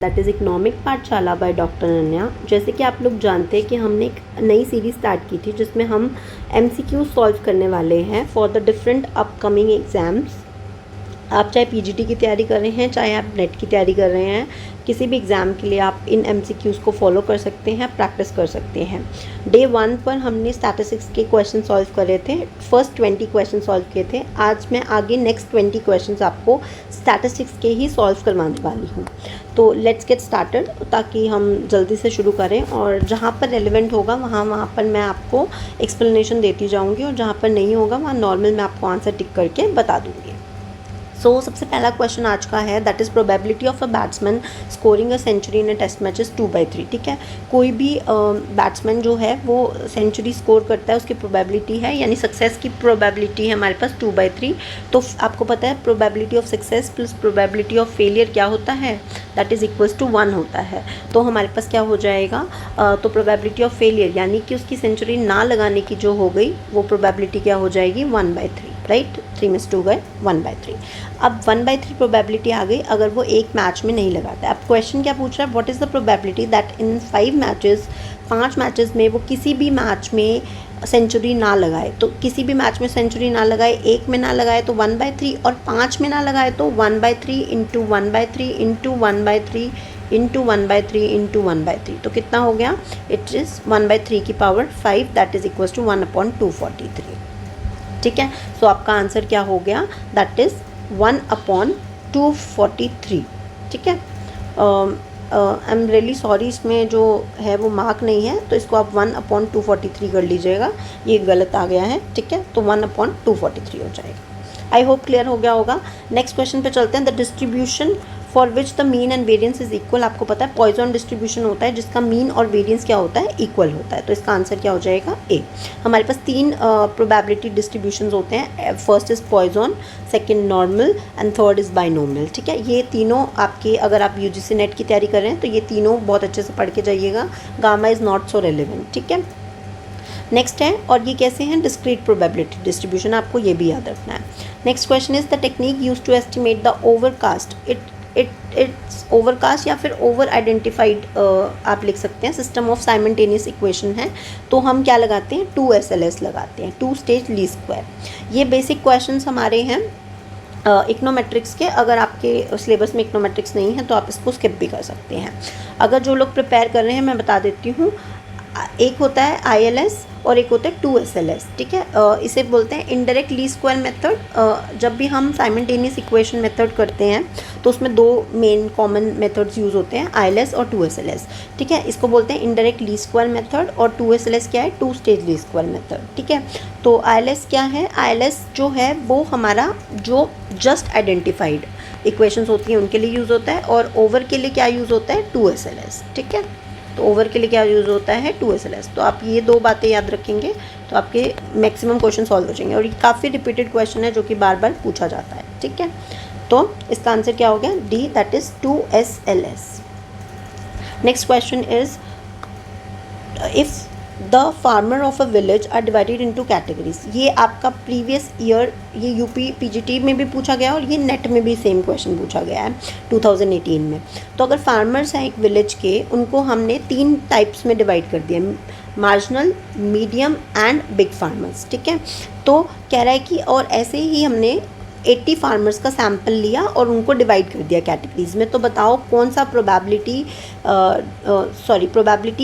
That is economic पाठशाला by doctor Ananya. जैसे कि आप लोग जानते हैं कि हमने एक नई सीरीज़ स्टार्ट की थी जिसमें हम MCQ सॉल्व करने वाले हैं for the different upcoming exams. आप चाहे PGT की तैयारी कर रहे हैं, चाहे आप नेट की तैयारी कर रहे हैं, किसी भी एग्ज़ाम के लिए आप इन MCQs को फॉलो कर सकते हैं, प्रैक्टिस कर सकते हैं। डे 1 पर हमने स्टैटिस्टिक्स के क्वेश्चन सॉल्व करे थे, फर्स्ट 20 क्वेश्चन सॉल्व किए थे। आज मैं आगे नेक्स्ट 20 क्वेश्चंस आपको स्टैटिस्टिक्स के ही सॉल्व करवाने वाली हूँ। तो लेट्स गेट स्टार्टेड, ताकि हम जल्दी से शुरू करें और जहाँ पर रेलिवेंट होगा वहाँ पर मैं आपको एक्सप्लेनेशन देती जाऊँगी और जहाँ पर नहीं होगा वहाँ नॉर्मल मैं आपको आंसर टिक करके बता दूँगी। सबसे पहला क्वेश्चन आज का है, that is probability of a batsman scoring a century in a test matches 2/3। ठीक है, कोई भी बैट्समैन जो है वो सेंचुरी स्कोर करता है, उसकी प्रोबेबिलिटी है, यानी सक्सेस की प्रोबेबिलिटी है हमारे पास 2/3। तो आपको पता है probability of success plus probability of failure क्या होता है, दैट इज़ इक्वल्स टू 1 होता है। तो हमारे पास क्या हो जाएगा, तो प्रोबेबिलिटी ऑफ फेलियर यानी कि उसकी सेंचुरी ना लगाने की जो हो गई वो प्रोबेबिलिटी क्या हो जाएगी, 1/3। राइट, 3 में से 2 गए, 1/3। अब 1/3 प्रोबेबिलिटी आ गई अगर वो एक मैच में नहीं लगाता है। अब क्वेश्चन क्या पूछ रहा है, what is the probability that in 5 matches, 5 matches में वो किसी भी मैच में सेंचुरी ना लगाए। तो किसी भी मैच में सेंचुरी ना लगाए, एक में ना लगाए तो 1/3, और 5 में ना लगाए तो 1/3 इंटू 1/3 इंटू 1/3 इंटू 1/3 इंटू 1/3। तो कितना हो गया, इट इज़ 1/3 की power 5, that is equals to 1/243। ठीक है, सो आपका आंसर क्या हो गया, दैट इज़ 1/243। ठीक है, आई एम रियली सॉरी, इसमें जो है वो मार्क नहीं है, तो इसको आप 1/243 कर लीजिएगा, ये गलत आ गया है। ठीक है, तो 1/243 हो जाएगा। आई होप क्लियर हो गया होगा। नेक्स्ट क्वेश्चन पे चलते हैं, the distribution for which the mean and variance is equal. आपको पता है पॉइजन डिस्ट्रीब्यूशन होता है जिसका मीन और वेरियंस क्या होता है, इक्वल होता है। तो इसका आंसर क्या हो जाएगा, ए। हमारे पास 3 प्रोबेबिलिटी डिस्ट्रीब्यूशंस होते हैं, first is Poisson, second normal and third is binomial. ठीक है, ये तीनों आपके, अगर आप UGC नेट की तैयारी कर रहे हैं तो ये तीनों बहुत अच्छे से पढ़ के जाइएगा। Gamma is not so relevant. ठीक है, नेक्स्ट है, और ये कैसे हैं, डिस्क्रीट प्रोबेबिलिटी डिस्ट्रीब्यूशन, आपको ये भी याद रखना है। Next question is the technique use to estimate the overcast. It's overcast या फिर ओवर आइडेंटिफाइड आप लिख सकते हैं, सिस्टम ऑफ साइमल्टेनियस इक्वेशन है। तो हम क्या लगाते हैं, 2 SLS लगाते हैं, 2 स्टेज लीस्ट स्क्वायर। ये बेसिक क्वेश्चंस हमारे हैं इकोनोमेट्रिक्स के। अगर आपके सिलेबस में इकोनोमेट्रिक्स नहीं है तो आप इसको स्किप भी कर सकते हैं। अगर जो लोग प्रिपेयर कर रहे हैं, मैं बता देती हूँ, एक होता है ILS और एक होता है 2 SLS। ठीक है, इसे बोलते हैं इनडायरेक्ट लीस्ट स्क्वायर मेथड। जब भी हम साइमल्टेनियस इक्वेशन मेथड करते हैं तो उसमें 2 मेन कॉमन मेथड्स यूज़ होते हैं, ILS और 2 SLS। ठीक है, इसको बोलते हैं इनडायरेक्ट लीस्ट स्क्वायर मेथड, और 2 SLS क्या है, 2 स्टेज लीस्ट स्क्वायर मेथड। ठीक है, तो ILS क्या है, ILS जो है वो हमारा जो जस्ट आइडेंटिफाइड इक्वेशंस होती हैं उनके लिए यूज़ होता है, और ओवर के लिए क्या यूज़ होता है, 2 SLS। ठीक है, तो ओवर के लिए क्या यूज़ होता है, 2 SLS। तो आप ये 2 बातें याद रखेंगे तो आपके मैक्सिमम क्वेश्चन सॉल्व हो जाएंगे, और ये काफ़ी रिपीटेड क्वेश्चन है जो कि बार बार पूछा जाता है। ठीक है, तो इसका आंसर क्या हो गया, D, that is 2 SLS। Next question is, if the farmer of a village are divided into categories. ये आपका प्रीवियस ईयर, ये UP PGT में भी पूछा गया और ये नेट में भी सेम क्वेश्चन पूछा गया है 2018 में। तो अगर फार्मर्स हैं एक विलेज के, उनको हमने 3 टाइप्स में डिवाइड कर दिया, marginal, medium and big farmers. ठीक है, तो कह रहा है कि, और ऐसे ही हमने 80 फार्मर्स का सैम्पल लिया और उनको डिवाइड कर दिया कैटेगरीज में। तो बताओ कौन सा प्रोबेबिलिटी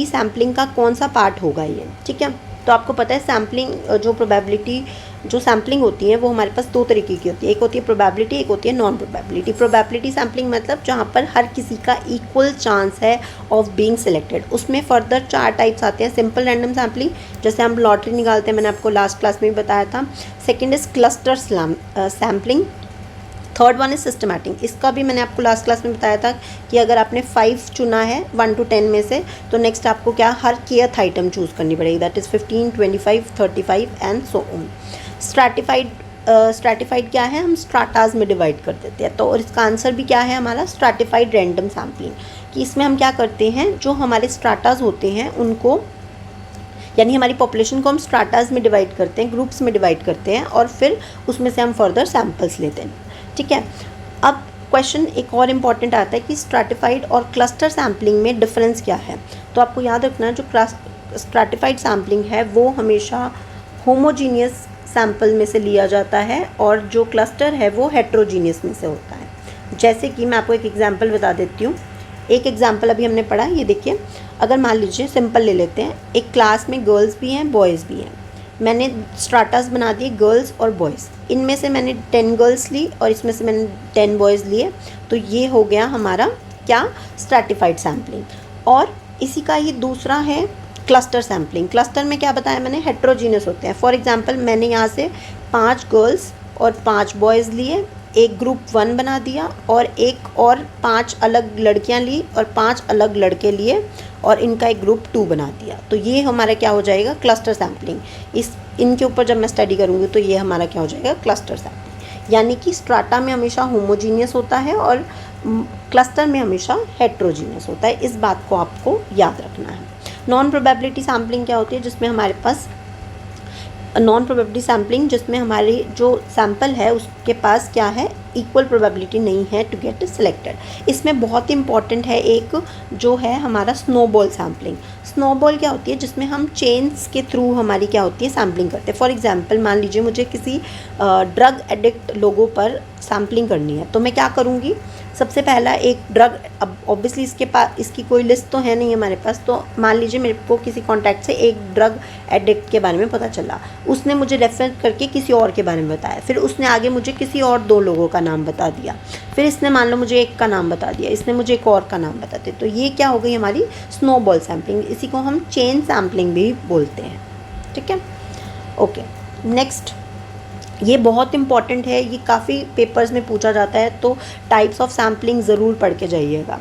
सैम्पलिंग का कौन सा पार्ट होगा ये। ठीक है, तो आपको पता है सैम्पलिंग जो सैम्पलिंग होती है वो हमारे पास 2 तरीके की होती है, एक होती है प्रोबेबिलिटी, एक होती है नॉन प्रोबेबिलिटी। प्रोबेबिलिटी सैम्पलिंग मतलब जहाँ पर हर किसी का इक्वल चांस है ऑफ बीइंग सिलेक्टेड। उसमें फर्दर 4 टाइप्स आते हैं, सिंपल रैंडम सैम्पलिंग, जैसे हम लॉटरी निकालते हैं, मैंने आपको लास्ट क्लास में भी बताया था। Second is cluster sampling. Third one is systematic, इसका भी मैंने आपको लास्ट क्लास में बताया था कि अगर आपने 5 चुना है 1 to 10 में से, तो नेक्स्ट आपको क्या, हर kth आइटम चूज़ करनी पड़ेगी, that is 15, 25, 35 and so on. Stratified क्या है, हम स्ट्राटाज में डिवाइड कर देते हैं। तो और इसका आंसर भी क्या है हमारा, स्ट्रैटिफाइड रैंडम सैम्पलिंग, कि इसमें हम क्या करते हैं, जो हमारे स्ट्राटाज होते हैं उनको, यानी हमारी पॉपुलेशन को हम स्ट्राटाज में डिवाइड करते हैं, ग्रुप्स में डिवाइड करते हैं, और फिर उसमें से हम फर्दर सैम्पल्स लेते हैं। ठीक है, अब क्वेश्चन एक और इम्पॉर्टेंट आता है कि स्ट्रैटिफाइड और क्लस्टर सैम्पलिंग में डिफरेंस क्या है। तो आपको याद रखना, जो स्ट्रैटिफाइड सैम्पलिंग है वो हमेशा होमोजीनियस सैम्पल में से लिया जाता है और जो क्लस्टर है वो हेट्रोजीनियस में से होता है। जैसे कि मैं आपको एक एग्जांपल बता देती हूँ। एक एग्जांपल अभी हमने पढ़ा, ये देखिए, अगर मान लीजिए सिंपल ले लेते हैं, एक क्लास में गर्ल्स भी हैं बॉयज़ भी हैं, मैंने स्ट्राटास बना दिए गर्ल्स और बॉयज़, इनमें से मैंने 10 गर्ल्स ली और इसमें से मैंने 10 बॉयज़ लिए, तो ये हो गया हमारा क्या, स्ट्रैटिफाइड सैम्पलिंग। और इसी का ही दूसरा है क्लस्टर सैम्पलिंग। क्लस्टर में क्या बताया मैंने, हेट्रोजीनियस होते हैं। फॉर एग्जांपल मैंने यहाँ से 5 गर्ल्स और 5 बॉयज़ लिए, एक ग्रुप 1 बना दिया, और एक और 5 अलग लड़कियाँ ली और 5 अलग लड़के लिए और इनका एक ग्रुप 2 बना दिया। तो ये हमारा क्या हो जाएगा, क्लस्टर सैम्पलिंग। इनके ऊपर जब मैं स्टडी करूँगी तो ये हमारा क्या हो जाएगा, क्लस्टर सैम्पलिंग। यानी कि स्ट्राटा में हमेशा होमोजीनियस होता है और क्लस्टर में हमेशा हेट्रोजीनियस होता है। इस बात को आपको याद रखना है। नॉन प्रोबेबिलिटी सैम्पलिंग क्या होती है, जिसमें हमारे पास नॉन प्रोबेबिलिटी सैम्पलिंग जिसमें हमारी जो सैम्पल है उसके पास क्या है, इक्वल प्रोबेबिलिटी नहीं है टू गेट सिलेक्टेड। इसमें बहुत ही इंपॉर्टेंट है एक जो है हमारा स्नोबॉल सैम्पलिंग। स्नोबॉल क्या होती है, जिसमें हम चेन्स के थ्रू हमारी क्या होती है, सैम्पलिंग करते हैं। फॉर एग्जांपल मान लीजिए मुझे किसी ड्रग एडिक्ट लोगों पर सैम्पलिंग करनी है, तो मैं क्या करूँगी, सबसे पहला एक ड्रग, अब ऑब्वियसली इसकी कोई लिस्ट तो है नहीं हमारे पास, तो मान लीजिए मेरे को किसी कॉन्टैक्ट से एक ड्रग एडिक्ट के बारे में पता चला, उसने मुझे रेफर करके किसी और के बारे में बताया, फिर उसने आगे मुझे किसी और 2 लोगों का नाम बता दिया, फिर इसने मान लो मुझे एक का नाम बता दिया, इसने मुझे एक और का नाम बता दिया। तो ये क्या हो गई हमारी स्नोबॉल सैम्पलिंग। इसी को हम चेन सैम्पलिंग भी बोलते हैं। ठीक है, ओके। नेक्स्ट, ये बहुत इंपॉर्टेंट है, ये काफ़ी पेपर्स में पूछा जाता है, तो टाइप्स ऑफ सैम्पलिंग ज़रूर पढ़ के जाइएगा।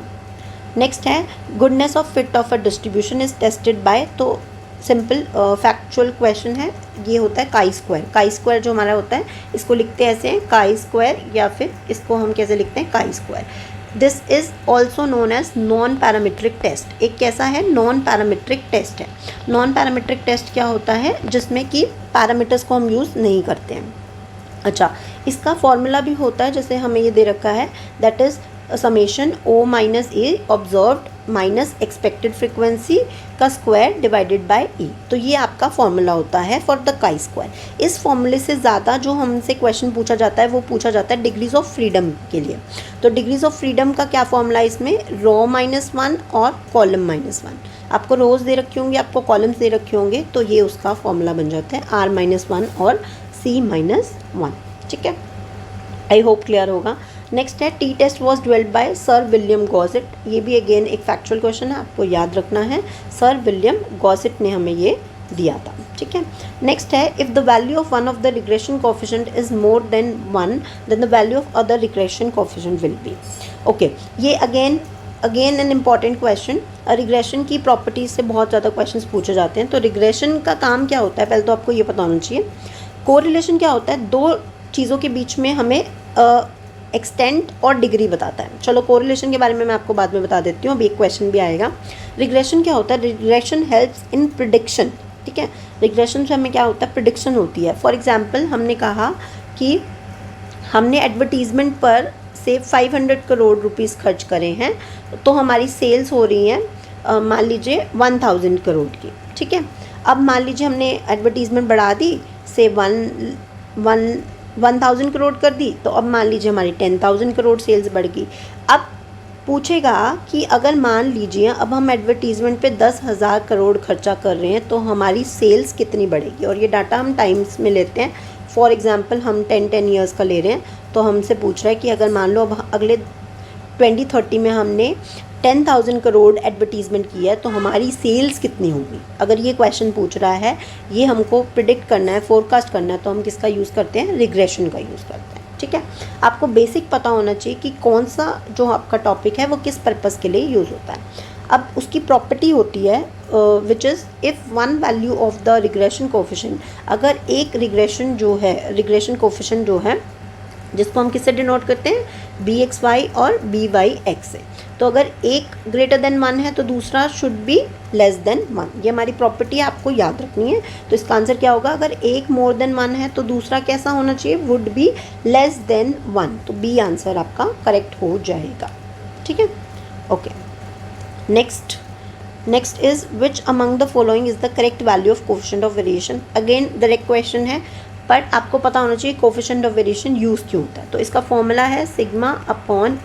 नेक्स्ट है goodness of fit of a distribution is tested by, तो सिंपल फैक्चुअल क्वेश्चन है, ये होता है काई स्क्वायर। काई स्क्वायर जो हमारा होता है इसको लिखते ऐसे हैं काई स्क्वायर, या फिर इसको हम कैसे लिखते हैं, chi square. This is also known as non parametric test. एक कैसा है, नॉन पैरामीट्रिक टेस्ट है। नॉन पैरामीट्रिक टेस्ट क्या होता है, जिसमें कि पैरामीटर्स को हम यूज़ नहीं करते हैं। अच्छा, इसका फॉर्मूला भी होता है, जैसे हमें ये दे रखा है, that is summation O minus E observed minus expected frequency का स्क्वायर डिवाइडेड बाय ई। तो ये आपका फॉर्मूला होता है फॉर द काई स्क्वायर। इस फॉर्मूले से ज़्यादा जो हमसे क्वेश्चन पूछा जाता है वो पूछा जाता है डिग्रीज ऑफ फ्रीडम के लिए। तो डिग्रीज ऑफ फ्रीडम का क्या फॉर्मूला है, इसमें रो -1 और कॉलम -1। आपको रोज़ दे रखे होंगे, आपको कॉलम्स दे रखे होंगे, तो ये उसका फॉर्मूला बन जाता है R-1 और C-1। ठीक है, आई होप क्लियर होगा। नेक्स्ट है t test was developed by sir William Gosset. ये भी अगेन एक फैक्चुअल क्वेश्चन है, आपको याद रखना है, सर विलियम गॉसिट ने हमें ये दिया था। ठीक है, नेक्स्ट है if the value of one of the regression coefficient is more than 1 then the value of other regression coefficient will be. Okay, ये again an important question. Regression की प्रॉपर्टीज से बहुत ज़्यादा क्वेश्चंस पूछे जाते हैं। तो रिग्रेशन का काम क्या होता है, पहले तो आपको ये पता होना चाहिए। कोरिलेशन क्या होता है, 2 चीज़ों के बीच में हमें एक्सटेंट और डिग्री बताता है। चलो कोरिलेशन के बारे में मैं आपको बाद में बता देती हूँ, अभी एक क्वेश्चन भी आएगा। रिग्रेशन क्या होता है, रिग्रेशन हेल्प्स इन प्रिडिक्शन। ठीक है, रिग्रेशन से हमें क्या होता है, प्रिडिक्शन होती है। फॉर एग्जांपल हमने कहा कि हमने एडवर्टीज़मेंट पर से 500 करोड़ रुपीस खर्च करे हैं, तो हमारी सेल्स हो रही हैं मान लीजिए 1000 करोड़ की। ठीक है, अब मान लीजिए हमने एडवर्टीज़मेंट बढ़ा दी से 1000 करोड़ कर दी, तो अब मान लीजिए हमारी 10,000 करोड़ सेल्स बढ़ गई। अब पूछेगा कि अगर मान लीजिए अब हम एडवर्टीज़मेंट पे 10,000 करोड़ खर्चा कर रहे हैं तो हमारी सेल्स कितनी बढ़ेगी, और ये डाटा हम टाइम्स में लेते हैं। फॉर एग्जांपल हम 10 ईयर्स का ले रहे हैं, तो हमसे पूछ रहा है कि अगर मान लो अब अगले 2030 में हमने 10,000 करोड़ एडवर्टीज़मेंट की है तो हमारी सेल्स कितनी होगी। अगर ये क्वेश्चन पूछ रहा है, ये हमको प्रिडिक्ट करना है, फोरकास्ट करना है, तो हम किसका यूज़ करते हैं, रिग्रेशन का यूज़ करते हैं। ठीक है, आपको बेसिक पता होना चाहिए कि कौन सा जो आपका टॉपिक है वो किस पर्पज़ के लिए यूज़ होता है। अब उसकी प्रॉपर्टी होती है which is if one value of the regression coefficient, अगर एक रिग्रेशन जो है, रिग्रेशन कोफिशिएंट जो है जिसको हम किससे डिनोट करते हैं, बी एक्स वाई और बी वाई एक्स है। तो अगर एक ग्रेटर देन 1 है तो दूसरा शुड बी लेस देन 1। ये हमारी प्रॉपर्टी आपको याद रखनी है। तो इसका आंसर क्या होगा, अगर एक मोर देन 1 है तो दूसरा कैसा होना चाहिए, वुड बी लेस देन 1। तो बी आंसर आपका करेक्ट हो जाएगा। ठीक है, okay. Next is which among the following is the correct value of coefficient of variation. Again direct question है, बट आपको पता होना चाहिए कोफिशिएंट ऑफ वेरिएशन यूज क्यों होता है। तो इसका फॉर्मूला है sigma upon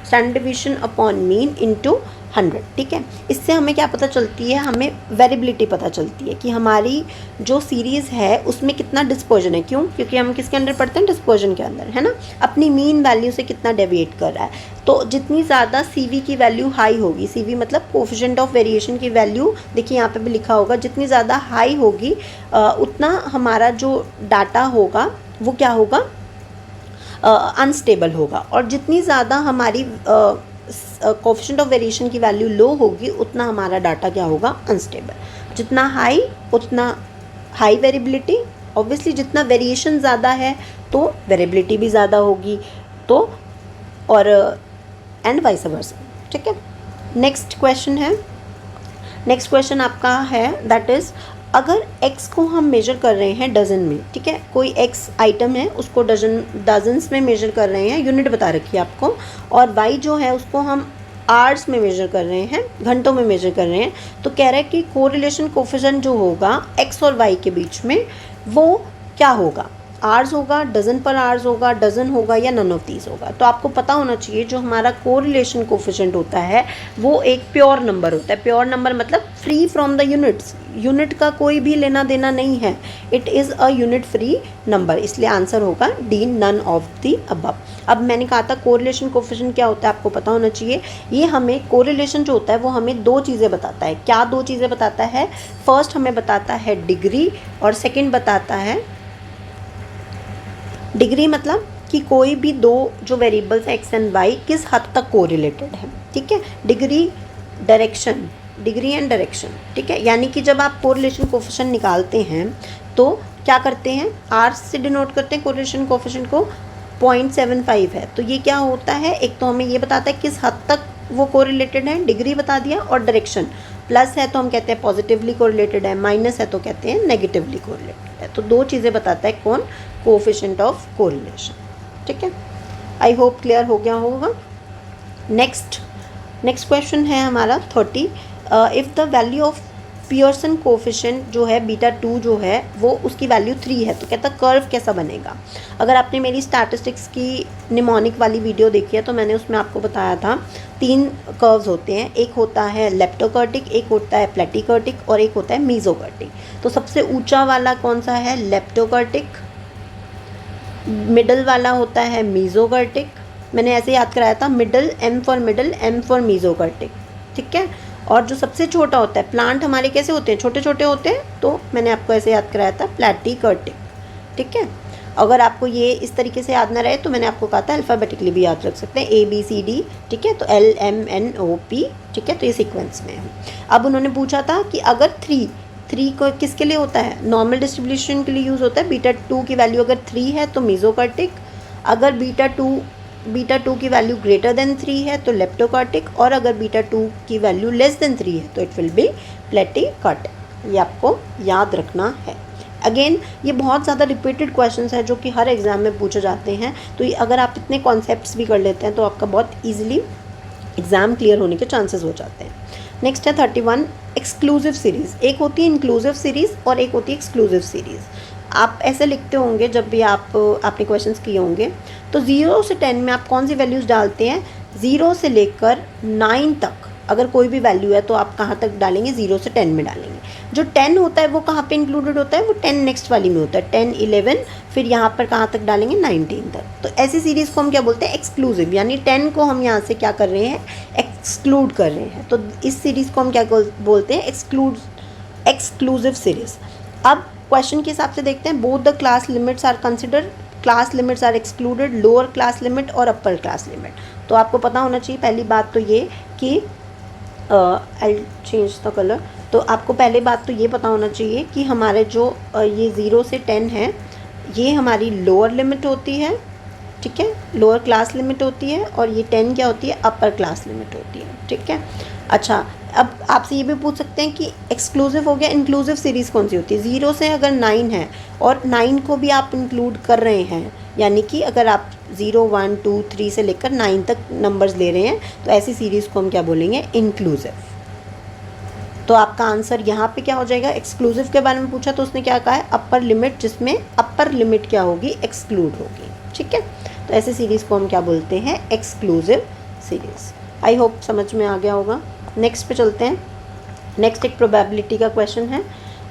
standard division upon mean into 100। ठीक है, इससे हमें क्या पता चलती है, हमें वेरिएबिलिटी पता चलती है कि हमारी जो सीरीज़ है उसमें कितना डिस्पर्जन है। क्यों, क्योंकि हम किसके अंदर पढ़ते हैं, डिस्पर्जन के अंदर, है ना। अपनी मीन वैल्यू से कितना डेविएट कर रहा है। तो जितनी ज़्यादा CV की वैल्यू हाई होगी, CV मतलब कोफिशिएंट ऑफ वेरिएशन की वैल्यू, देखिए यहाँ पे भी लिखा होगा, जितनी ज़्यादा हाई होगी उतना हमारा जो डाटा होगा वो क्या होगा, अनस्टेबल होगा। और जितनी ज़्यादा हमारी कोफिशिएंट ऑफ वेरिएशन की वैल्यू लो होगी उतना हमारा डाटा क्या होगा, अनस्टेबल। जितना हाई उतना हाई वेरिएबिलिटी, ऑब्वियसली जितना वेरिएशन ज़्यादा है तो वेरिएबिलिटी भी ज़्यादा होगी, तो और एंड वाइस वर्सा। ठीक है, नेक्स्ट क्वेश्चन आपका है दैट इज़, अगर x को हम मेजर कर रहे हैं डजन में, ठीक है, कोई x आइटम है उसको डजन्स में मेजर कर रहे हैं, यूनिट बता रखी है आपको, और y जो है उसको हम आवर्स में मेजर कर रहे हैं, घंटों में मेजर कर रहे हैं, तो कह रहा है कि कोरिलेशन कोफिशिएंट जो होगा x और y के बीच में वो क्या होगा, आवर्स होगा, डजन पर आवर्स होगा, डजन होगा या नन ऑफ दीज होगा। तो आपको पता होना चाहिए जो हमारा कोरिलेशन कोफिशिएंट होता है वो एक प्योर नंबर होता है। प्योर नंबर मतलब free from the units, unit का कोई भी लेना देना नहीं है, it is a unit free number, इसलिए आंसर होगा D, none of the above. अब मैंने कहा था कोरिलेशन कोफिशिएंट क्या होता है, आपको पता होना चाहिए। ये हमें कोरिलेशन जो होता है वो हमें दो चीज़ें बताता है। क्या दो चीज़ें बताता है, फर्स्ट हमें बताता है डिग्री, और सेकेंड बताता है, डिग्री मतलब कि कोई भी दो जो वेरिएबल्स है एक्स एंड वाई किस हद तक कोरिलेटेड है। ठीक है, डिग्री एंड डायरेक्शन। ठीक है, यानी कि जब आप कोरिलेशन कोफिशिएंट निकालते हैं तो क्या करते हैं, आर से डिनोट करते हैं कोरिलेशन कोफिशिएंट को, 0.75 है। तो ये क्या होता है, एक तो हमें ये बताता है किस हद तक वो कोरिलेटेड है, डिग्री बता दिया, और डायरेक्शन प्लस है तो हम कहते हैं पॉजिटिवली कोरिलेटेड है, माइनस है तो कहते हैं नेगेटिवली कोरिलेटेड है। तो दो चीज़ें बताता है कौन, कोफिशिएंट ऑफ कोरिलेशन। ठीक है, आई होप क्लियर हो गया होगा। नेक्स्ट क्वेश्चन है हमारा 30। If the value of Pearson coefficient जो है बीटा 2 जो है वो उसकी वैल्यू 3 है, तो कहता कर्व कैसा बनेगा। अगर आपने मेरी स्टैटिस्टिक्स की निमोनिक वाली वीडियो देखी है तो मैंने उसमें आपको बताया था 3 कर्व्स होते हैं, एक होता है लेप्टोकर्टिक, एक होता है प्लेटिकर्टिक और एक होता है मीजोकर्टिक। तो सबसे ऊंचा वाला कौन सा है, लेप्टोकर्टिक, मिडल वाला होता है मीजोकर्टिक, मैंने ऐसे याद कराया था, मिडल, एम फॉर मीजोकर्टिक। ठीक है, और जो सबसे छोटा होता है, प्लांट हमारे कैसे होते हैं, छोटे छोटे होते हैं, तो मैंने आपको ऐसे याद कराया था, प्लेटिकर्टिक। ठीक है, अगर आपको ये इस तरीके से याद ना रहे तो मैंने आपको कहा था अल्फ़ाबेटिकली भी याद रख सकते हैं, ABCD। ठीक है, तो LMNOP। ठीक है, तो ये सीक्वेंस में है। अब उन्होंने पूछा था कि अगर 3 को किसके लिए होता है, नॉर्मल डिस्ट्रीब्यूशन के लिए यूज़ होता है। बीटा 2 की वैल्यू अगर 3 है तो मीजोकर्टिक, अगर बीटा 2 की वैल्यू ग्रेटर देन 3 है तो लेप्टोकर्टिक, और अगर बीटा 2 की वैल्यू लेस देन 3 है तो इट विल बी प्लेटिकर्टिक। ये आपको याद रखना है। अगेन ये बहुत ज़्यादा रिपीटेड क्वेश्चंस है जो कि हर एग्ज़ाम में पूछे जाते हैं, तो ये अगर आप इतने कॉन्सेप्ट्स भी कर लेते हैं तो आपका बहुत ईजिली एग्ज़ाम क्लियर होने के चांसेस हो जाते हैं। नेक्स्ट है 31, एक्सक्लूसिव सीरीज़। एक होती है इंक्लूसिव सीरीज़ और एक होती है एक्सक्लूसिव सीरीज़। आप ऐसे लिखते होंगे जब भी आपने क्वेश्चंस किए होंगे, तो 0 से 10 में आप कौन सी वैल्यूज़ डालते हैं, 0 से लेकर 9 तक अगर कोई भी वैल्यू है तो आप कहाँ तक डालेंगे, 0 से 10 में डालेंगे। जो 10 होता है वो कहाँ पे इंक्लूडेड होता है, वो 10 नेक्स्ट वाली में होता है, 10, 11, फिर यहाँ पर कहाँ तक डालेंगे, 19 तक। तो ऐसी सीरीज़ को हम क्या बोलते हैं, एक्सक्लूसिव, यानी 10 को हम यहाँ से क्या कर रहे हैं, एक्सक्लूड कर रहे हैं। तो इस सीरीज़ को हम क्या बोलते हैं, एक्सक्लूसिव सीरीज़। अब क्वेश्चन के हिसाब से देखते हैं, both the class limits are considered, class limits are excluded, lower class limit और अपर क्लास लिमिट। तो आपको पता होना चाहिए पहली बात तो ये कि आई चेंज द कलर। तो आपको पहले बात तो ये पता होना चाहिए कि हमारे जो ये 0 से 10 है ये हमारी लोअर लिमिट होती है, ठीक है, लोअर क्लास लिमिट होती है, और ये 10 क्या होती है, अपर क्लास लिमिट होती है। ठीक है, अच्छा अब आपसे ये भी पूछ सकते हैं कि एक्सक्लूसिव हो गया, इंक्लूसिव सीरीज़ कौन सी होती है। 0 से अगर 9 है और 9 को भी आप इंक्लूड कर रहे हैं, यानी कि अगर आप 0 1 2 3 से लेकर 9 तक नंबर्स ले रहे हैं, तो ऐसी सीरीज़ को हम क्या बोलेंगे, इंक्लूसिव। तो आपका आंसर यहाँ पे क्या हो जाएगा, एक्सक्लूसिव के बारे में पूछा तो उसने क्या कहा है, अपर लिमिट, जिसमें अपर लिमिट क्या होगी, एक्सक्लूड होगी। ठीक है, तो ऐसे सीरीज़ को हम क्या बोलते हैं, एक्सक्लूसिव सीरीज़। आई होप समझ में आ गया होगा। नेक्स्ट पे चलते हैं। नेक्स्ट एक प्रोबेबिलिटी का क्वेश्चन है,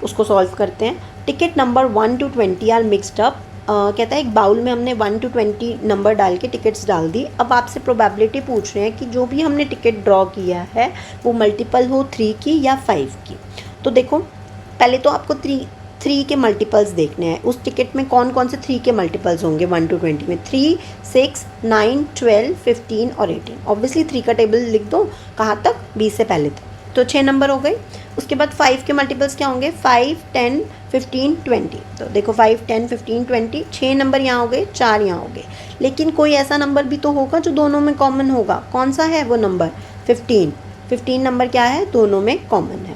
उसको सॉल्व करते हैं। Ticket number 1 to 20 are mixed up. कहता है एक बाउल में हमने 1 to 20 नंबर डाल के टिकट्स डाल दी। अब आपसे प्रोबेबिलिटी पूछ रहे हैं कि जो भी हमने टिकट ड्रॉ किया है वो मल्टीपल हो 3 की या 5 की। तो देखो, पहले तो आपको 3 के मल्टीपल्स देखने हैं। उस टिकट में कौन कौन से 3 के मल्टीपल्स होंगे 1 to 20 में, 3 6 9 12 15 और 18। ऑब्वियसली 3 का टेबल लिख दो, कहाँ तक, 20 से पहले तक, तो 6 नंबर हो गए। उसके बाद 5 के मल्टीपल्स क्या होंगे, 5 10 15 20। तो देखो 5 10 15 20, 6 नंबर यहाँ हो गए, 4 यहाँ हो गए। लेकिन कोई ऐसा नंबर भी तो होगा जो दोनों में कॉमन होगा। कौन सा है वो नंबर, 15। 15 नंबर क्या है, दोनों में कॉमन है।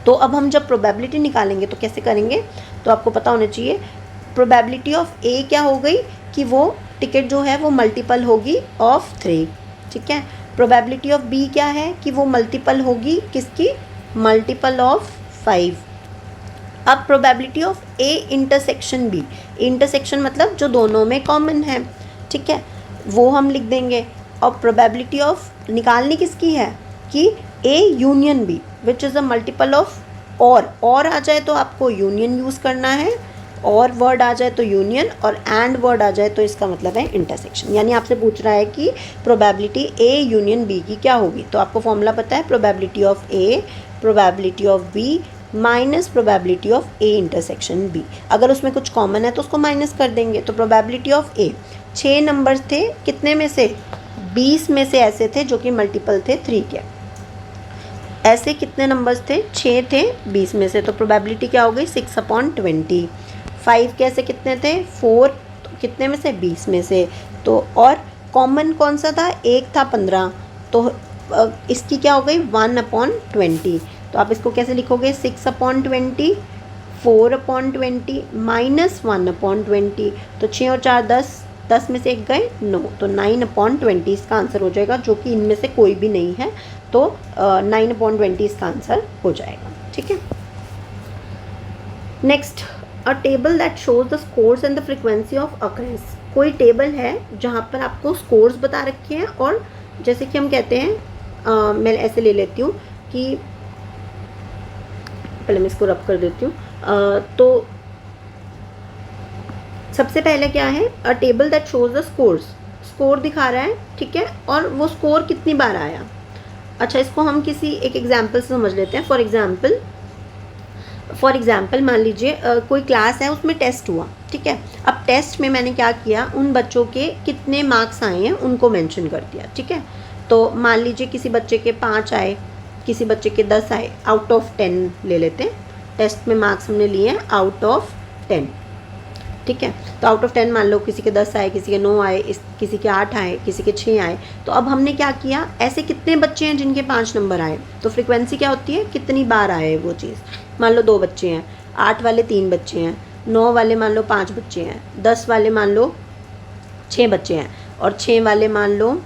तो अब हम जब प्रोबेबिलिटी निकालेंगे तो कैसे करेंगे, तो आपको पता होना चाहिए। प्रोबेबिलिटी ऑफ ए क्या हो गई कि वो टिकट जो है वो मल्टीपल होगी ऑफ 3। ठीक है, प्रोबेबिलिटी ऑफ बी क्या है कि वो मल्टीपल होगी किसकी, मल्टीपल ऑफ 5। अब probability of A intersection B, intersection मतलब जो दोनों में कॉमन है। ठीक है, वो हम लिख देंगे। और प्रोबेबिलिटी ऑफ निकालनी किसकी है कि A union B, which is a multiple of और आ जाए तो आपको यूनियन यूज़ करना है, और वर्ड आ जाए तो यूनियन, और एंड वर्ड आ जाए तो इसका मतलब है इंटरसेक्शन। यानी आपसे पूछ रहा है कि प्रोबेबिलिटी ए यूनियन बी की क्या होगी। तो आपको फॉर्मूला पता है, probability of A probability of B minus probability of A intersection B. अगर उसमें कुछ कॉमन है तो उसको माइनस कर देंगे। तो प्रोबेबिलिटी ऑफ ए, 6 नंबर्स थे, कितने में से, 20 में से ऐसे थे जो कि मल्टीपल थे 3 के। ऐसे कितने नंबर्स थे, 6 थे 20 में से। तो प्रोबेबिलिटी क्या हो गई, 6/20। 5 के ऐसे कितने थे, 4, तो कितने में से, 20 में से। तो और कॉमन कौन सा था, एक था 15, तो इसकी क्या हो गई, 1/20। तो आप इसको कैसे लिखोगे, 6/20 4/20 माइनस 1/20। तो 6 और 4 10, 10 में से एक गए 9, तो 9/20 इसका आंसर हो जाएगा, जो कि इनमें से कोई भी नहीं है। तो 9/20 इसका आंसर हो जाएगा। ठीक है, next, a table that shows the scores and the frequency of occurrence. कोई टेबल है जहाँ पर आपको स्कोर्स बता रखे हैं, और जैसे कि हम कहते हैं, मैं ऐसे ले लेती हूँ कि पहले मैं इसको रब कर देती हूँ। तो सबसे पहले क्या है, अ table that shows the scores, score दिखा रहा है। ठीक है, और वो स्कोर कितनी बार आया। अच्छा, इसको हम किसी एक एग्जाम्पल से समझ लेते हैं। फॉर एग्जाम्पल मान लीजिए कोई क्लास है, उसमें टेस्ट हुआ। ठीक है, अब टेस्ट में मैंने क्या किया, उन बच्चों के कितने मार्क्स आए हैं उनको मेंशन कर दिया। ठीक है, तो मान लीजिए किसी बच्चे के 5 आए, किसी बच्चे के 10 आए, आउट ऑफ 10 ले लेते हैं। टेस्ट में मार्क्स हमने लिए हैं आउट ऑफ 10। ठीक है, तो आउट ऑफ 10 मान लो किसी के 10 आए, किसी के 9 आए, किसी के 8 आए, किसी के 6 आए। तो अब हमने क्या किया, ऐसे कितने बच्चे हैं जिनके 5 नंबर आए, तो फ्रिक्वेंसी क्या होती है, कितनी बार आए वो चीज़। मान लो 2 बच्चे हैं, 8 वाले 3 बच्चे हैं, 9 वाले मान लो 5 बच्चे हैं, 10 वाले मान लो 6 बच्चे हैं, और 6 वाले मान लो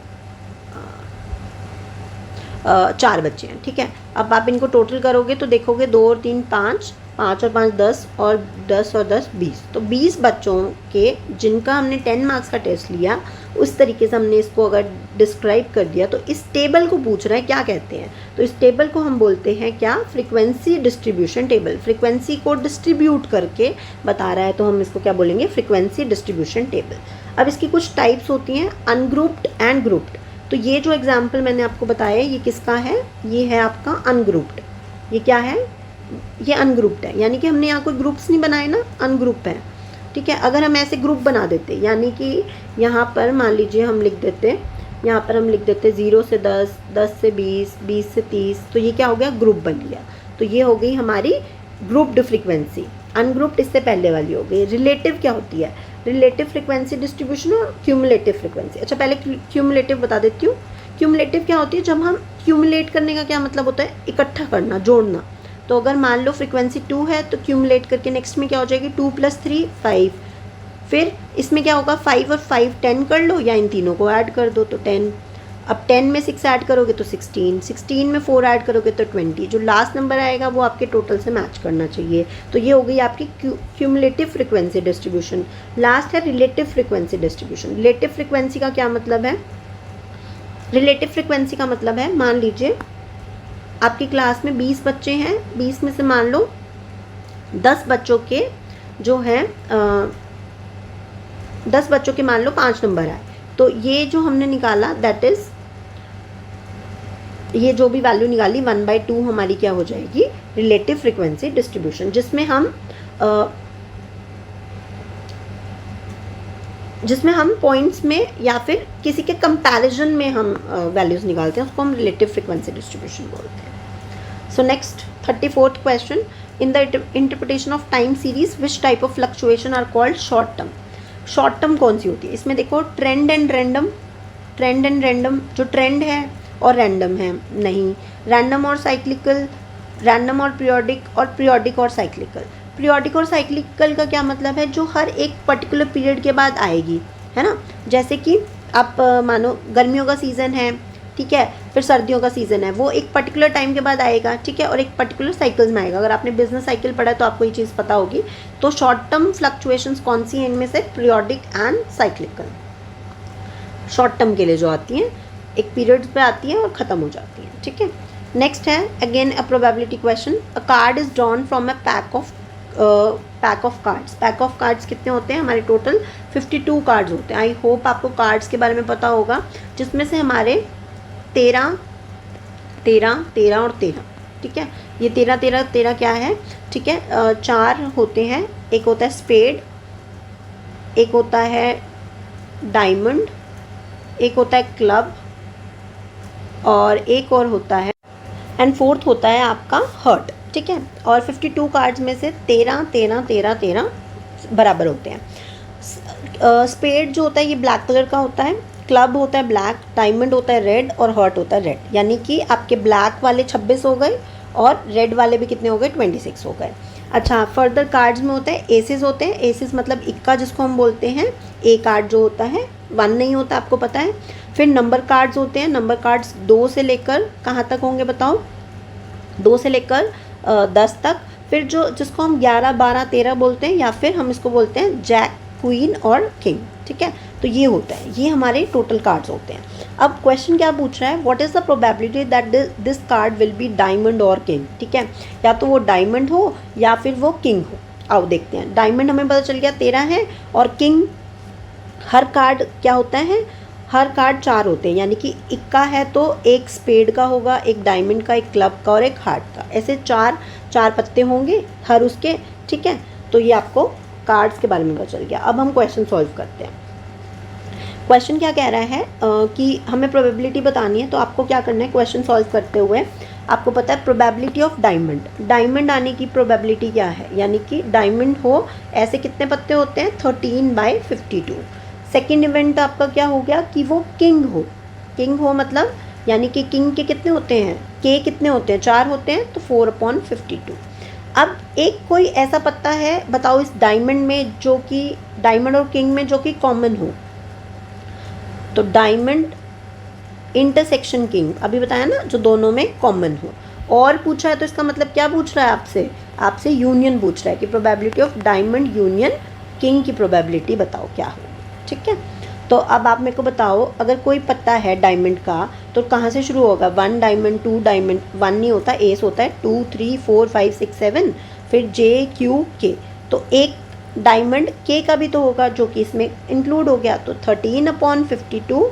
4 बच्चे हैं। ठीक है, अब आप इनको टोटल करोगे तो देखोगे 2 और 3 5, 5 और 5 10, और 10 और 10 20। तो 20 बच्चों के जिनका हमने 10 मार्क्स का टेस्ट लिया, उस तरीके से हमने इसको अगर डिस्क्राइब कर दिया, तो इस टेबल को पूछ रहा है क्या कहते हैं। तो इस टेबल को हम बोलते हैं क्या, फ्रीक्वेंसी डिस्ट्रीब्यूशन टेबल। फ्रीक्वेंसी को डिस्ट्रीब्यूट करके बता रहा है, तो हम इसको क्या बोलेंगे, फ्रीक्वेंसी डिस्ट्रीब्यूशन टेबल। अब इसकी कुछ टाइप्स होती हैं, अनग्रुप्ड एंड ग्रुप्ड। तो ये जो एग्जाम्पल मैंने आपको बताया, ये किसका है, ये है आपका अनग्रुप्ड। ये क्या है, ये अनग्रुप्ड है, यानी कि हमने यहाँ कोई ग्रुप्स नहीं बनाए ना, अनग्रुप है। ठीक है, अगर हम ऐसे ग्रुप बना देते, यानी कि यहाँ पर मान लीजिए हम लिख देते, यहाँ पर हम लिख देते 0 से 10, 10 से 20, 20 से 30, तो ये क्या हो गया, ग्रुप बन गया। तो ये हो गई हमारी ग्रुप्ड फ्रीक्वेंसी। अनग्रुप्ड इससे पहले वाली हो गई। रिलेटिव क्या होती है, रिलेटिव फ्रिक्वेंसी डिस्ट्रीब्यूशन और क्यूमुलेटिव फ्रिक्वेंसी। अच्छा पहले क्यूमुलेटिव बता देती हूँ। क्यूमुलेटिव क्या होती है, जब हम क्यूमुलेट करने का क्या मतलब होता है, इकट्ठा करना, जोड़ना। तो अगर मान लो फ्रिक्वेंसी 2 है तो क्यूमुलेट करके नेक्स्ट में क्या हो जाएगी, 2 + 3 5। फिर इसमें क्या होगा, 5 और 5 10 कर लो या इन तीनों को ऐड कर दो तो 10। अब 10 में 6 ऐड करोगे तो 16, 16 में 4 ऐड करोगे तो 20। जो लास्ट नंबर आएगा वो आपके टोटल से मैच करना चाहिए। तो ये हो गई आपकी क्यूमुलेटिव फ्रिक्वेंसी डिस्ट्रीब्यूशन। लास्ट है relative frequency distribution. Relative frequency का क्या मतलब है, रिलेटिव फ्रिक्वेंसी का मतलब है, मान लीजिए आपकी क्लास में 20 बच्चे हैं, 20 में से मान लो 10 बच्चों के जो हैं 10 बच्चों के मान लो 5 नंबर आए, तो ये जो हमने निकाला दैट इज़, ये जो भी वैल्यू निकाली 1/2 हमारी क्या हो जाएगी, रिलेटिव फ्रिक्वेंसी डिस्ट्रीब्यूशन, जिसमें हम पॉइंट्स में या फिर किसी के कंपैरिजन में हम वैल्यूज़ निकालते हैं, उसको हम रिलेटिव फ्रिक्वेंसी डिस्ट्रीब्यूशन बोलते हैं। So next 34th question, in the interpretation of time series which type of fluctuation are called short term. Short term कौन सी होती है, इसमें देखो trend and random, trend and random, जो ट्रेंड है और रैंडम है नहीं, रैंडम और साइक्लिकल, रैंडम और पीरियोडिक, और पीरियोडिक और साइक्लिकल। पीरियोडिक और साइक्लिकल का क्या मतलब है, जो हर एक पर्टिकुलर पीरियड के बाद आएगी, है ना। जैसे कि आप मानो गर्मियों का सीज़न है, ठीक है, फिर सर्दियों का सीज़न है, वो एक पर्टिकुलर टाइम के बाद आएगा, ठीक है, और एक पर्टिकुलर साइकिल्स में आएगा। अगर आपने बिजनेस साइकिल पढ़ा है तो आपको ये चीज़ पता होगी। तो शॉर्ट टर्म फ्लक्चुएशंस कौन सी हैं इनमें से, periodic and cyclical. Short term के लिए जो आती हैं, एक पीरियड पे आती है और ख़त्म हो जाती है, ठीक है। नेक्स्ट है again a probability question, a card is drawn from a pack of cards. Pack of cards कितने होते हैं हमारे, टोटल 52 कार्ड्स होते हैं। आई होप आपको कार्ड्स के बारे में पता होगा, जिसमें से हमारे 13 13 13 और 13, ठीक है। ये 13 13 13 क्या है, ठीक है, 4 होते हैं। एक होता है स्पेड, एक होता है डायमंड, एक होता है क्लब, और एक और होता है, एंड फोर्थ होता है आपका हर्ट, ठीक है। और 52 कार्ड्स में से 13 13 13 13 बराबर होते हैं। स्पेड जो होता है ये ब्लैक कलर का होता है, क्लब होता है ब्लैक, डायमंड होता है रेड, और हर्ट होता है रेड। यानी कि आपके ब्लैक वाले 26 हो गए और रेड वाले भी कितने हो गए, 26 हो गए। अच्छा, फर्दर कार्ड्स में होते हैं एसेस होते हैं। एसेस मतलब इक्का जिसको हम बोलते हैं। ए कार्ड जो होता है 1 नहीं होता, आपको पता है। फिर नंबर कार्ड्स होते हैं। नंबर कार्ड्स 2 से लेकर कहाँ तक होंगे बताओ, 2 से लेकर 10 तक। फिर जो जिसको हम 11 12 13 बोलते हैं, या फिर हम इसको बोलते हैं जैक, क्वीन और किंग, ठीक है। तो ये होता है, ये हमारे टोटल कार्ड्स होते हैं। अब क्वेश्चन क्या पूछ रहा है, what is the probability that this card will be diamond और किंग, ठीक है। या तो वो डायमंड हो या फिर वो किंग हो। आओ देखते हैं। डायमंड हमें पता चल गया 13 है, और किंग हर कार्ड क्या होता है, हर कार्ड 4 होते हैं। यानी कि इक्का है तो एक स्पेड का होगा, एक डायमंड का, एक क्लब का और एक हार्ट का। ऐसे 4 पत्ते होंगे हर उसके, ठीक है। तो ये आपको कार्ड्स के बारे में पता चल गया। अब हम क्वेश्चन सॉल्व करते हैं। क्वेश्चन क्या कह रहा है कि हमें प्रोबेबिलिटी बतानी है। तो आपको क्या करना है, क्वेश्चन सॉल्व करते हुए आपको पता है प्रोबेबिलिटी ऑफ डायमंड, डायमंड आने की प्रोबेबिलिटी क्या है, यानी कि डायमंड हो ऐसे कितने पत्ते होते हैं, 13/52। सेकेंड इवेंट आपका क्या हो गया कि वो किंग हो, किंग हो मतलब यानी कि किंग के कितने होते हैं, के कितने होते हैं, 4 होते हैं, तो 4/52। अब एक कोई ऐसा पत्ता है बताओ इस डायमंड में, जो कि डायमंड और किंग में जो कि कॉमन हो। तो डायमंड इंटरसेक्शन किंग अभी बताया ना, जो दोनों में कॉमन हो। और पूछा है तो इसका मतलब क्या पूछ रहा है आपसे, आपसे यूनियन पूछ रहा है कि probability of diamond union king की प्रोबेबिलिटी बताओ क्या हो, ठीक है। तो अब आप मेरे को बताओ, अगर कोई पत्ता है डायमंड का तो कहाँ से शुरू होगा, 1 डायमंड, 2 डायमंड, 1 नहीं होता, एस होता है, 2 3 4 5 6 7, फिर जे क्यू के। तो एक डायमंड के का भी तो होगा जो कि इसमें इंक्लूड हो गया, तो 13/52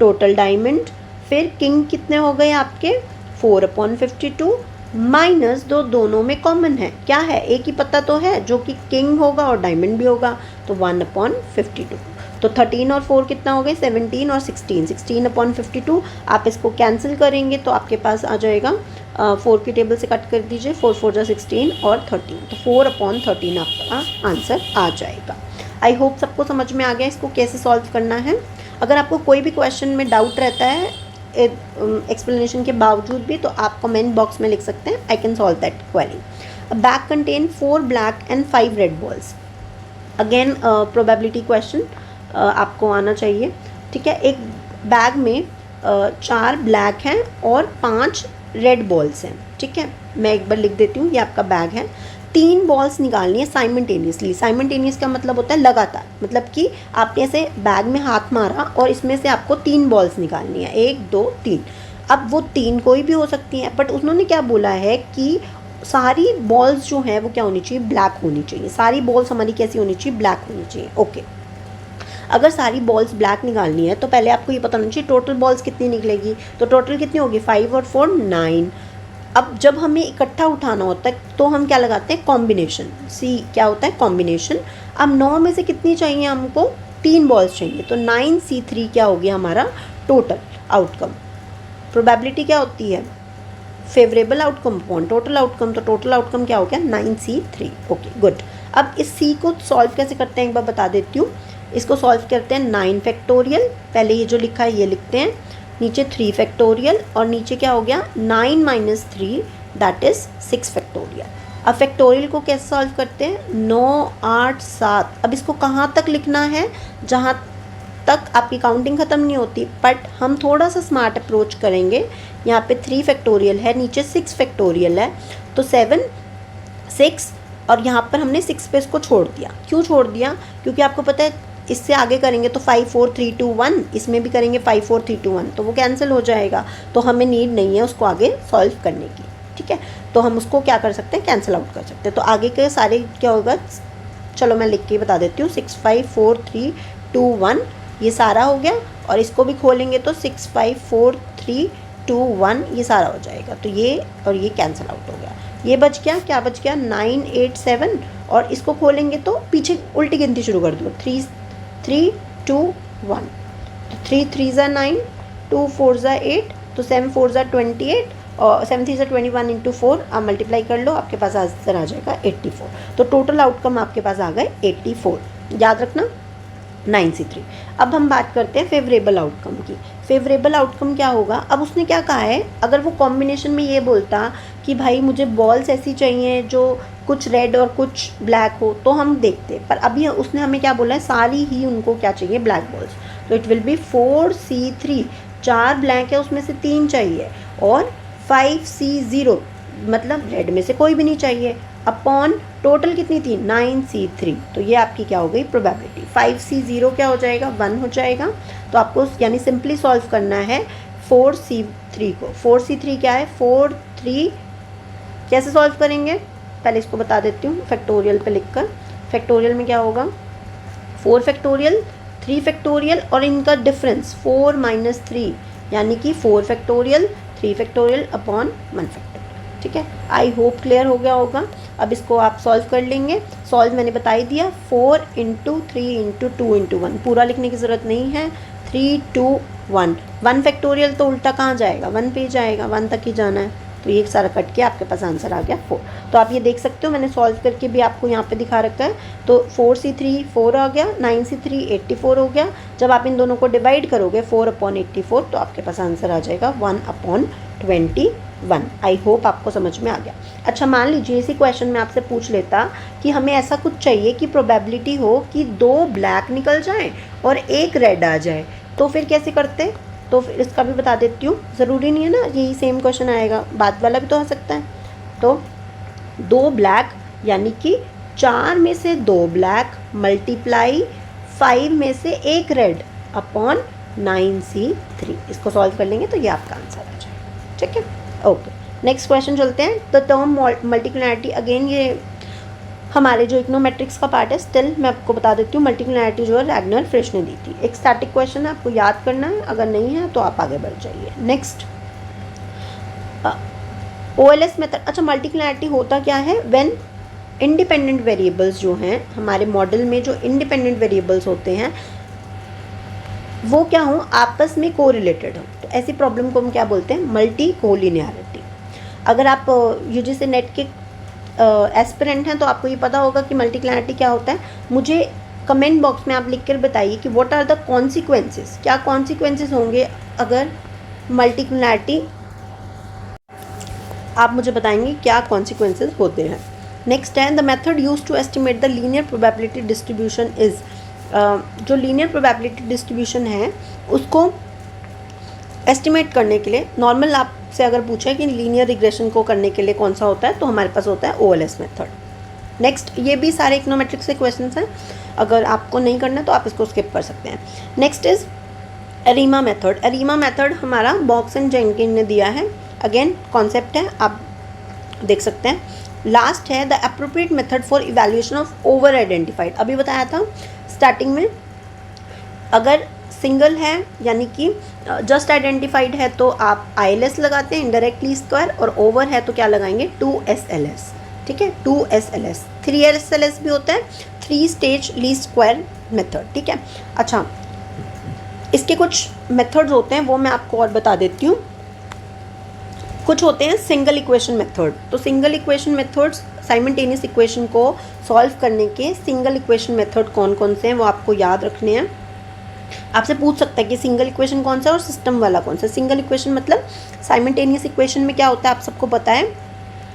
टोटल डायमंड। फिर किंग कितने हो गए आपके, 4/52 माइनस दोनों में कॉमन है, क्या है, एक ही पत्ता तो है जो कि किंग होगा और डायमंड भी होगा, तो 1/52। तो 13 और 4 कितना हो गए, 17 और 16, 16/52। आप इसको कैंसिल करेंगे तो आपके पास आ जाएगा 4 की टेबल से कट कर दीजिए, 4 4 जा 16 और 13, तो 4/13 आपका आंसर आ जाएगा। आई होप सबको समझ में आ गया इसको कैसे सॉल्व करना है। अगर आपको कोई भी क्वेश्चन में डाउट रहता है एक्सप्लेनेशन के बावजूद भी, तो आप कमेंट बॉक्स में लिख सकते हैं, I can solve that query. A bag contain 4 black and 5 red balls. Again probability question आपको आना चाहिए, ठीक है। एक बैग में 4 ब्लैक हैं और 5 रेड बॉल्स हैं, ठीक है। मैं एक बार लिख देती हूँ, ये आपका बैग है। 3 बॉल्स निकालनी है साइमल्टेनियसली। साइमल्टेनियस का मतलब होता है लगातार, मतलब कि आपने ऐसे बैग में हाथ मारा और इसमें से आपको 3 बॉल्स निकालनी है, 1 2 3। अब वो 3 कोई भी हो सकती हैं, बट उन्होंने क्या बोला है कि सारी बॉल्स जो हैं वो क्या होनी चाहिए, ब्लैक होनी चाहिए। सारी बॉल्स हमारी कैसी होनी चाहिए, ब्लैक होनी चाहिए, ओके। अगर सारी बॉल्स ब्लैक निकालनी है तो पहले आपको ये पता होना चाहिए टोटल बॉल्स कितनी निकलेगी। तो टोटल कितनी होगी, 5 और 4 9। अब जब हमें इकट्ठा उठाना होता है तो हम क्या लगाते हैं, कॉम्बिनेशन। सी क्या होता है, कॉम्बिनेशन। अब 9 में से कितनी चाहिए हमको, 3 बॉल्स चाहिए, तो 9C3 क्या हो गया हमारा टोटल आउटकम। प्रोबेबिलिटी क्या होती है, favourable outcome upon total outcome, तो टोटल आउटकम क्या हो गया 9C3, ओके गुड। अब इस C को सॉल्व कैसे करते हैं एक बार बता देती हूँ। इसको सॉल्व करते हैं 9 फैक्टोरियल, पहले ये जो लिखा है ये लिखते हैं, नीचे 3 फैक्टोरियल और नीचे क्या हो गया 9 - 3 दैट इज़ 6 फैक्टोरियल। अब फैक्टोरियल को कैसे सॉल्व करते हैं, 9 8 7। अब इसको कहाँ तक लिखना है, जहाँ तक आपकी काउंटिंग ख़त्म नहीं होती, बट हम थोड़ा सा स्मार्ट अप्रोच करेंगे। यहाँ पे 3 फैक्टोरियल है, नीचे 6 फैक्टोरियल है, तो 7 6 और यहाँ पर हमने 6 पे इसको छोड़ दिया। क्यों छोड़ दिया, क्योंकि आपको पता है इससे आगे करेंगे तो 5 4 3 2 1, इसमें भी करेंगे 5 4 3 2 1, तो वो कैंसिल हो जाएगा, तो हमें नीड नहीं है उसको आगे सॉल्व करने की, ठीक है। तो हम उसको क्या कर सकते हैं, कैंसिल आउट कर सकते हैं। तो आगे के सारे क्या होगा, चलो मैं लिख के बता देती हूँ, 6 5 4 3 2 1 ये सारा हो गया, और इसको भी खोलेंगे तो 6 5 4 3 2 1 ये सारा हो जाएगा, तो ये और ये कैंसिल आउट हो गया। ये बच गया, क्या बच गया 9 8 7, और इसको खोलेंगे तो पीछे उल्टी गिनती शुरू कर दो, 3 3 2 1, तो 3 3 ज़ा 9, 2 4 ज़ा 8, तो 7 4 ज़ा 28 और 7 3 ज़ा 21 इंटू 4 आप मल्टीप्लाई कर लो, आपके पास आंसर आ जाएगा 84। तो टोटल आउटकम आपके पास आ गए 84, याद रखना 9C3। अब हम बात करते हैं फेवरेबल आउटकम की। फेवरेबल आउटकम क्या होगा, अब उसने क्या कहा है, अगर वो कॉम्बिनेशन में ये बोलता कि भाई मुझे बॉल्स ऐसी चाहिए जो कुछ रेड और कुछ ब्लैक हो, तो हम देखते, पर अभी उसने हमें क्या बोला है, सारी ही उनको क्या चाहिए, ब्लैक बॉल्स। तो it will be 4C3, 4 black है उसमें से 3 चाहिए, और 5C0 मतलब रेड में से कोई भी नहीं चाहिए, अपॉन टोटल कितनी थी 9C3, तो ये आपकी क्या हो गई प्रोबेबिलिटी। 5C0 क्या हो जाएगा 1 हो जाएगा, तो आपको यानी सिंपली सॉल्व करना है 4C3 को। 4C3 क्या है 4 3, कैसे सॉल्व करेंगे पहले इसको बता देती हूँ, फैक्टोरियल पे लिखकर। फैक्टोरियल में क्या होगा 4 फैक्टोरियल 3 फैक्टोरियल और इनका डिफरेंस 4 - 3 यानी कि 4 फैक्टोरियल 3 फैक्टोरियल अपॉन 1 फैक्टोरियल, ठीक है। आई होप क्लियर हो गया होगा। अब इसको आप सॉल्व कर लेंगे। सॉल्व मैंने बता ही दिया, 4 × 3 × 2 × 1, पूरा लिखने की ज़रूरत नहीं है, 3 2 1। 1 फैक्टोरियल तो उल्टा कहाँ जाएगा 1 पे जाएगा, 1 तक ही जाना है, तो ये सारा कट के आपके पास आंसर आ गया 4। तो आप ये देख सकते हो, मैंने सॉल्व करके भी आपको यहाँ पे दिखा रखा है। तो 4C3 4 आ गया, 9C3 84 हो गया। जब आप इन दोनों को डिवाइड करोगे 4/84, तो आपके पास आंसर आ जाएगा 1/21। आई होप आपको समझ में आ गया। अच्छा, मान लीजिए इसी क्वेश्चन में आपसे पूछ लेता कि हमें ऐसा कुछ चाहिए कि प्रोबेबिलिटी हो कि 2 ब्लैक निकल जाएँ और 1 रेड आ जाए, तो फिर कैसे करते, तो फिर इसका भी बता देती हूँ। ज़रूरी नहीं है ना यही सेम क्वेश्चन आएगा, बाद वाला भी तो आ सकता है। तो 2 ब्लैक यानी कि 4 में से 2 ब्लैक मल्टीप्लाई 5 में से 1 रेड अपॉन 9C3, इसको सॉल्व कर लेंगे तो ये आपका आंसर आ जाएगा, ठीक है। ओके, नेक्स्ट क्वेश्चन चलते हैं। द टर्म मल्टीक्लिनैरिटी, अगेन ये हमारे जो इकोनोमेट्रिक्स का पार्ट है, स्टिल मैं आपको बता देती हूँ मल्टीक्लिनैरिटी जो है रैगनर फ्रिश ने दी थी। एक स्टैटिक क्वेश्चन है, आपको याद करना है, अगर नहीं है तो आप आगे बढ़ जाइए। Next OLS method. अच्छा, मल्टीक्लिनैरिटी होता क्या है, व्हेन इंडिपेंडेंट वेरिएबल्स जो हैं हमारे मॉडल में, जो इंडिपेंडेंट वेरिएबल्स होते हैं वो क्या हो, आपस में कोरिलेटेड हो, तो ऐसी प्रॉब्लम को हम क्या बोलते हैं, मल्टी कोलिनियरिटी। अगर आप UGC नेट के एस्पिरेंट हैं तो आपको ये पता होगा कि मल्टीक्लिनैरिटी क्या होता है। मुझे कमेंट बॉक्स में आप लिख कर बताइए कि व्हाट आर द कॉन्सिक्वेंसेस, क्या कॉन्सिक्वेंसेस होंगे अगर मल्टीकुलरिटी, आप मुझे बताएंगे क्या कॉन्सिक्वेंसेस होते हैं। नेक्स्ट है the method use to estimate the linear probability distribution is, जो लीनियर प्रोबेबिलिटी डिस्ट्रीब्यूशन है उसको एस्टिमेट करने के लिए नॉर्मल आपसे अगर पूछे कि लीनियर रिग्रेशन को करने के लिए कौन सा होता है तो हमारे पास होता है OLS मेथड। नेक्स्ट, ये भी सारे इकोनोमेट्रिक्स से क्वेश्चंस हैं, अगर आपको नहीं करना तो आप इसको स्किप कर सकते हैं। Next is ARIMA method. ARIMA method हमारा बॉक्स एंड जेनकिन ने दिया है, अगेन कॉन्सेप्ट है, आप देख सकते हैं। लास्ट है the appropriate method for evaluation of over identified. अभी बताया था स्टार्टिंग में, अगर सिंगल है यानी कि जस्ट आइडेंटिफाइड है तो आप ILS लगाते हैं, इनडायरेक्ट लीस्ट स्क्वायर, और ओवर है तो क्या लगाएंगे 2SLS, ठीक है 2SLS। 3SLS भी होता है, 3 स्टेज लीस्ट स्क्वायर मेथड, ठीक है। अच्छा, इसके कुछ मेथड्स होते हैं वो मैं आपको और बता देती हूँ। कुछ होते हैं सिंगल इक्वेशन मेथड, तो single equation methods simultaneous equation को सॉल्व करने के सिंगल इक्वेशन मेथड कौन कौन से हैं वो आपको याद रखने हैं। आपसे पूछ सकता है कि सिंगल इक्वेशन कौन सा और सिस्टम वाला कौन सा। सिंगल इक्वेशन मतलब साइमल्टेनियस इक्वेशन में क्या होता है आप सबको पता है,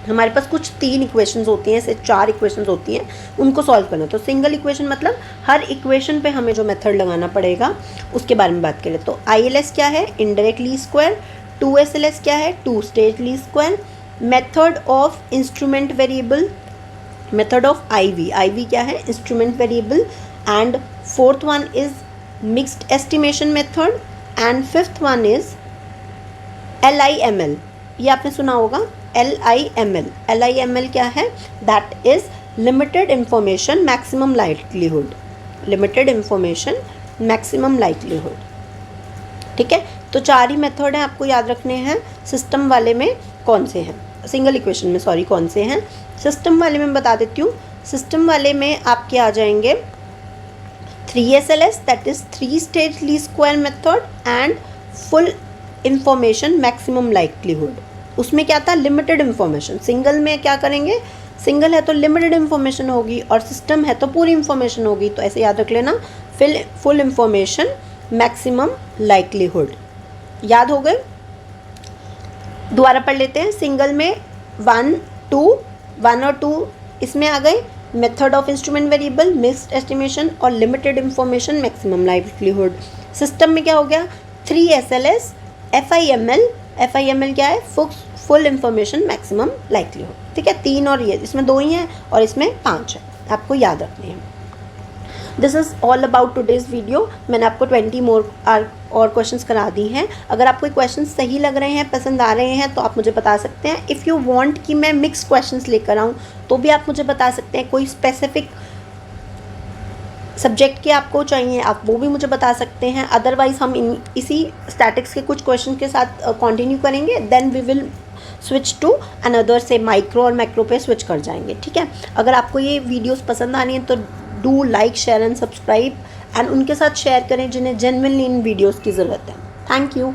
हमारे पास कुछ 3 इक्वेशंस होती हैं, ऐसे 4 इक्वेशंस होती हैं, उनको सॉल्व करना। तो सिंगल इक्वेशन मतलब हर इक्वेशन पे हमें जो मेथड लगाना पड़ेगा उसके बारे में बात करें तो ILS क्या है, इनडायरेक्ट लीस्ट स्क्वायर। 2SLS क्या है, 2 stage least square. Method of instrument variable, method of IV क्या है, instrument variable. And fourth one is mixed estimation method, and fifth one is LIML। ये आपने सुना होगा LIML। LIML क्या है, that is limited information maximum likelihood, limited information maximum likelihood, ठीक है। तो 4 ही मेथड हैं, आपको याद रखने हैं। सिस्टम वाले में कौन से हैं, सिंगल इक्वेशन में सॉरी कौन से हैं, सिस्टम वाले में बता देती हूँ। सिस्टम वाले में आपके आ जाएंगे 3SLS, that is 3 stage least square method, and full information maximum likelihood. उसमें क्या था, लिमिटेड इंफॉर्मेशन। सिंगल में क्या करेंगे, सिंगल है तो लिमिटेड इंफॉर्मेशन होगी और सिस्टम है तो पूरी इंफॉर्मेशन होगी, तो ऐसे याद रख लेना, फुल इंफॉर्मेशन मैक्सिमम लाइक्लीहुड। याद हो गए, दोबारा पढ़ लेते हैं। सिंगल में 1 और 2 इसमें आ गए, method of instrument variable, mixed estimation और limited information maximum likelihood. System में क्या हो गया, 3SLS, FIML क्या है, फुल इंफॉर्मेशन मैक्सिमम लाइक्लीहुड, ठीक है। 3 और ये, इसमें 2 ही हैं और इसमें 5 है, आपको याद रखने हैं। This is all about today's video. मैंने आपको 20 और क्वेश्चंस करा दी हैं। अगर आपको क्वेश्चन सही लग रहे हैं, पसंद आ रहे हैं तो आप मुझे बता सकते हैं। इफ़ यू वांट कि मैं मिक्स क्वेश्चंस लेकर आऊँ तो भी आप मुझे बता सकते हैं। कोई स्पेसिफिक सब्जेक्ट के आपको चाहिए आप वो भी मुझे बता सकते हैं। अदरवाइज़ हम इसी स्टैटिक्स के कुछ क्वेश्चन के साथ कंटिन्यू करेंगे, then we will switch to another, से माइक्रो और मैक्रो पे स्विच कर जाएंगे, ठीक है। अगर आपको ये वीडियोस पसंद आ रही हैं तो do like, share and subscribe, and उनके साथ शेयर करें जिन्हें जेन्युइनली इन वीडियोस की ज़रूरत है। Thank you.